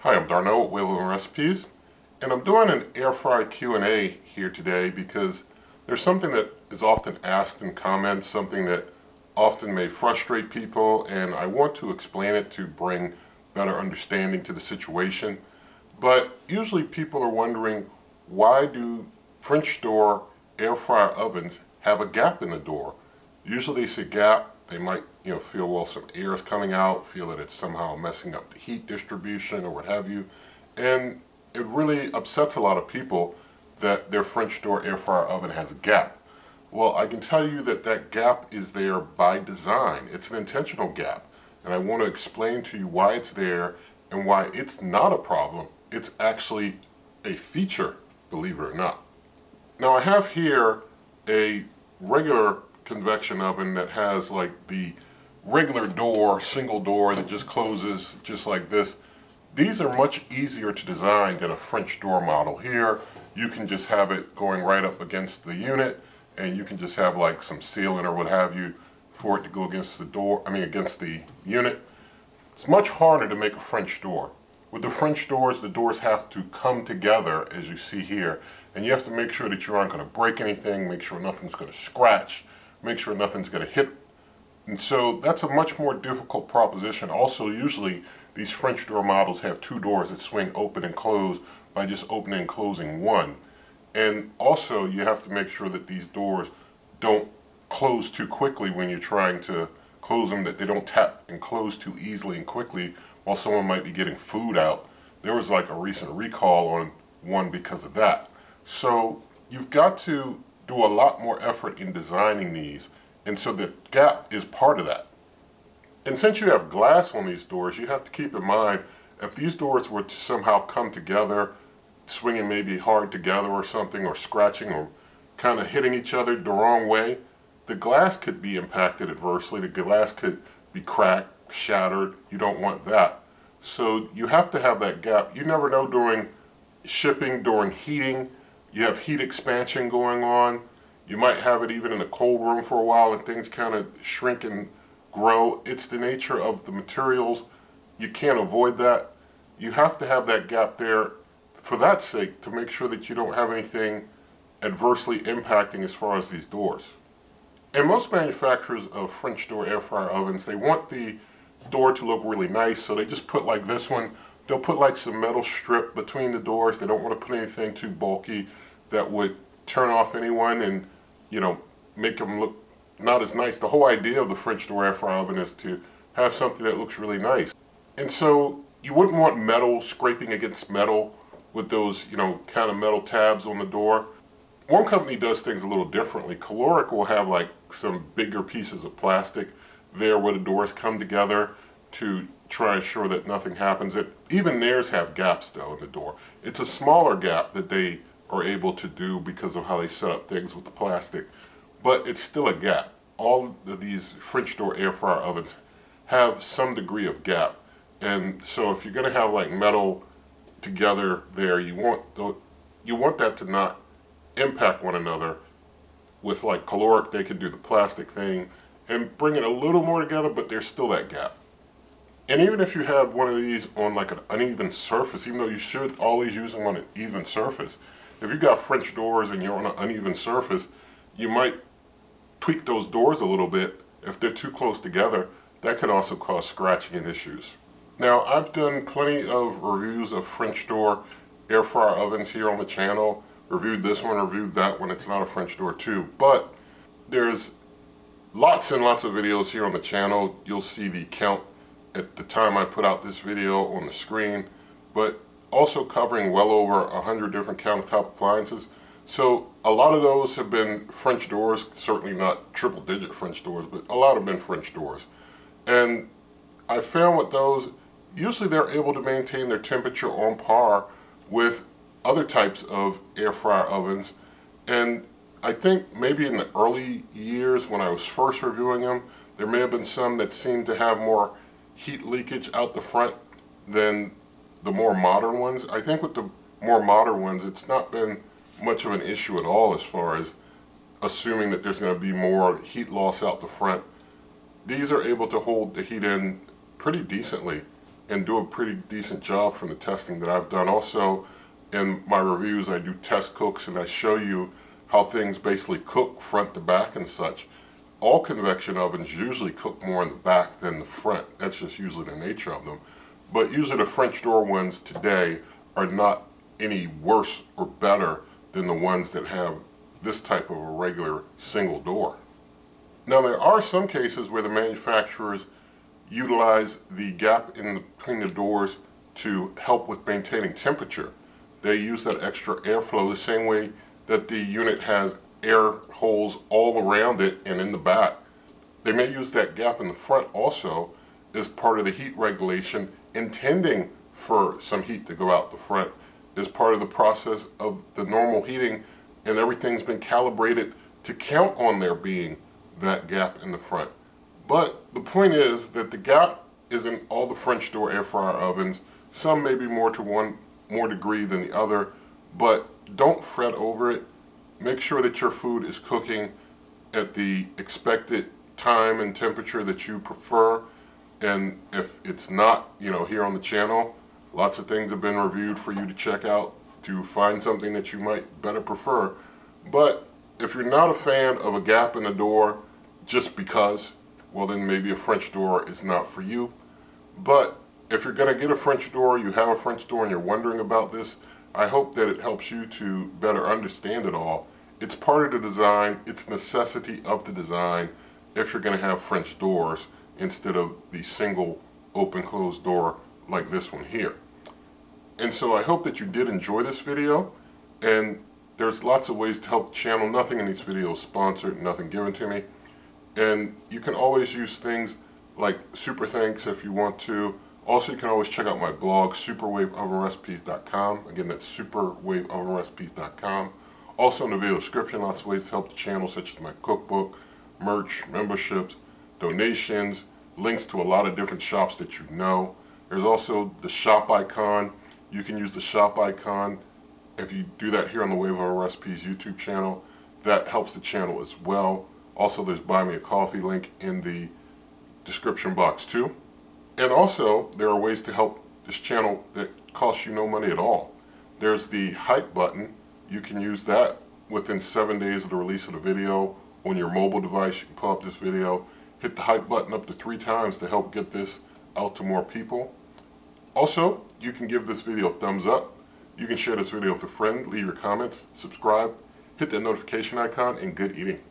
Hi, I'm Darno at Whale and Recipes, and I'm doing an air fry Q&A here today because there's something that is often asked in comments, something that often may frustrate people, and I want to explain it to bring better understanding to the situation. But usually people are wondering, why do French door air fryer ovens have a gap in the door? Usually they say gap, they might feel, well, some air is coming out, feel that it's somehow messing up the heat distribution or what have you. And it really upsets a lot of people that their French door air fryer oven has a gap. Well, I can tell you that that gap is there by design. It's an intentional gap. And I want to explain to you why it's there and why it's not a problem. It's actually a feature, believe it or not. Now I have here a regular convection oven that has like the regular door, single door that just closes just like this. These are much easier to design than a French door model. Here you can just have it going right up against the unit, and you can just have like some sealant or what have you for it to go against the door, against the unit. It's much harder to make a French door. With the French doors, the doors have to come together, as you see here, and you have to make sure that you aren't going to break anything, make sure nothing's going to scratch, make sure nothing's going to hit. And so that's a much more difficult proposition. Also, usually these French door models have two doors that swing open and close by just opening and closing one. And also you have to make sure that these doors don't close too quickly when you're trying to close them, that they don't tap and close too easily and quickly while someone might be getting food out. There was like a recent recall on one because of that. So you've got to do a lot more effort in designing these, and so the gap is part of that. And since you have glass on these doors, you have to keep in mind, if these doors were to somehow come together, swinging maybe hard together or something, or scratching or kind of hitting each other the wrong way, the glass could be impacted adversely. The glass could be cracked, shattered. You don't want that. So you have to have that gap. You never know during shipping, during heating, you have heat expansion going on. You might have it even in a cold room for a while and things kind of shrink and grow. It's the nature of the materials. You can't avoid that. You have to have that gap there for that sake, to make sure that you don't have anything adversely impacting as far as these doors. And most manufacturers of French door air fryer ovens, they want the door to look really nice, so they just put like this one. They'll put like some metal strip between the doors. They don't want to put anything too bulky that would turn off anyone and make them look not as nice. The whole idea of the French door air fryer oven is to have something that looks really nice. And so you wouldn't want metal scraping against metal with those kind of metal tabs on the door. One company does things a little differently. Caloric will have like some bigger pieces of plastic there where the doors come together to try and ensure that nothing happens. Even theirs have gaps though in the door. It's a smaller gap that they are able to do because of how they set up things with the plastic, but it's still a gap. All of these French door air fryer ovens have some degree of gap, and so if you're going to have like metal together there, you want that to not impact one another. With like caloric, they can do the plastic thing and bring it a little more together, but there's still that gap. And even if you have one of these on like an uneven surface, even though you should always use them on an even surface, if you've got French doors and you're on an uneven surface, you might tweak those doors a little bit. If they're too close together, that could also cause scratching and issues. Now, I've done plenty of reviews of French door air fryer ovens here on the channel. Reviewed this one, reviewed that one. It's not a French door too, but there's lots and lots of videos here on the channel. You'll see the count at the time I put out this video on the screen, but also covering well over 100 different countertop appliances. So a lot of those have been French doors, certainly not triple digit French doors, but a lot have been French doors. And I found with those, usually they're able to maintain their temperature on par with other types of air fryer ovens. And I think maybe in the early years when I was first reviewing them, there may have been some that seemed to have more heat leakage out the front than the more modern ones. I think with the more modern ones, it's not been much of an issue at all as far as assuming that there's going to be more heat loss out the front. These are able to hold the heat in pretty decently. and do a pretty decent job from the testing that I've done. Also, in my reviews, I do test cooks and I show you how things basically cook front to back and such. All convection ovens usually cook more in the back than the front. That's just usually the nature of them. But usually the French door ones today are not any worse or better than the ones that have this type of a regular single door. Now, there are some cases where the manufacturers utilize the gap in between the doors to help with maintaining temperature. They use that extra airflow the same way that the unit has air holes all around it and in the back. They may use that gap in the front also as part of the heat regulation, intending for some heat to go out the front as part of the process of the normal heating, and everything's been calibrated to count on there being that gap in the front. But the point is that the gap is in all the French door air fryer ovens. Some may be more to one more degree than the other, but don't fret over it. Make sure that your food is cooking at the expected time and temperature that you prefer. And if it's not, here on the channel, lots of things have been reviewed for you to check out to find something that you might better prefer. But if you're not a fan of a gap in the door just because, well, then maybe a French door is not for you. But if you're going to get a French door, you have a French door and you're wondering about this, I hope that it helps you to better understand it all. It's part of the design, it's necessity of the design if you're going to have French doors instead of the single open-closed door like this one here. And so I hope that you did enjoy this video, and there's lots of ways to help the channel. Nothing in these videos is sponsored, nothing given to me. And you can always use things like super thanks if you want to. Also, you can always check out my blog, superwaveovenrecipes.com. Again, that's superwaveovenrecipes.com. Also in the video description, lots of ways to help the channel, such as my cookbook, merch, memberships, donations, links to a lot of different shops that you know. There's also the shop icon. You can use the shop icon. If you do that here on the Wave Oven Recipes YouTube channel, that helps the channel as well. Also, there's Buy Me a Coffee link in the description box too. And also, there are ways to help this channel that cost you no money at all. There's the hype button. You can use that within 7 days of the release of the video on your mobile device. You can pull up this video, hit the hype button up to 3 times to help get this out to more people. Also, you can give this video a thumbs up. You can share this video with a friend, leave your comments, subscribe, hit that notification icon, and good eating.